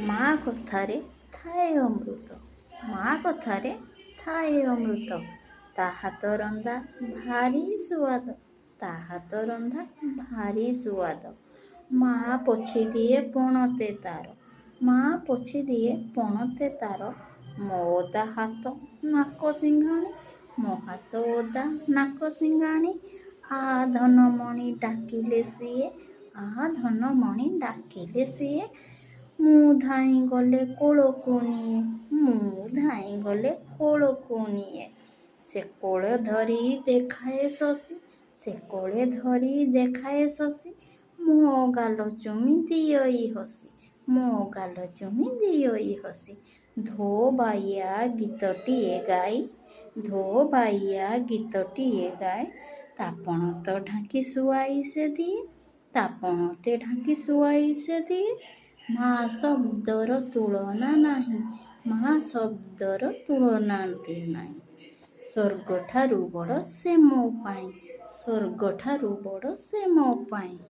ମା କଥାରେ ଥାଏ ଅମୃତ, ମା କଥାରେ ଥାଏ ଅମୃତ। ତା ହାତ ରନ୍ଧା ଭାରି ସୁଆଦ, ତା ହାତ ରନ୍ଧା ଭାରି ସୁଆଦ। ମା ପୋଛିଦିଏ ପଣତେ ତାର, ମା ପୋଛିଦିଏ ପଣତେ ତାର। ମୋ ଓଦା ହାତ ନାକ ସିଙ୍ଘାଣି, ମୋ ହାତ ଓଦା ନାକ ସିଙ୍ଘାଣି। ଆ ଧନମଣି ଡାକିଲେ ସିଏ, ଆ ଧନମଣି ଡାକିଲେ ସିଏ। ମୁଁ ଧାଇଁ ଗଲେ କୋଳକୁ ନିଏ, ମୁଁ ଧାଇଁ ଗଲେ କୋଳକୁ ନିଏ। ସେ କୋଳେ ଧରି ଦେଖାଏ ଶଶୀ, ସେ କୋଳେ ଧରି ଦେଖାଏ ଶଶୀ। ମୋ ଗାଲ ଚୁମି ଦିଅଇ ହସି, ମୋ ଗାଲ ଚୁମି ଦିଅଇ ହସି। ଧୋ ବାଇୟା ଗୀତଟିଏ ଗାଇ, ଧୋ ବାଇୟା ଗୀତଟିଏ ଗାଏ। ତାପଣତ ଢାଙ୍କି ଶୁଆଇ ସେ ଦିଏ, ତାପଣତେ ଢାଙ୍କି ଶୁଆଇ ସେ ଦିଏ। ମା ଶବ୍ଦର ତୁଳନା ନାହିଁ, ମା ଶବ୍ଦର ତୁଳନା ନାହିଁ। ସ୍ୱର୍ଗଠାରୁ ବଡ଼ ସେ ମୋ ପାଇଁ, ସ୍ୱର୍ଗଠାରୁ ବଡ଼ ସେ ମୋ ପାଇଁ।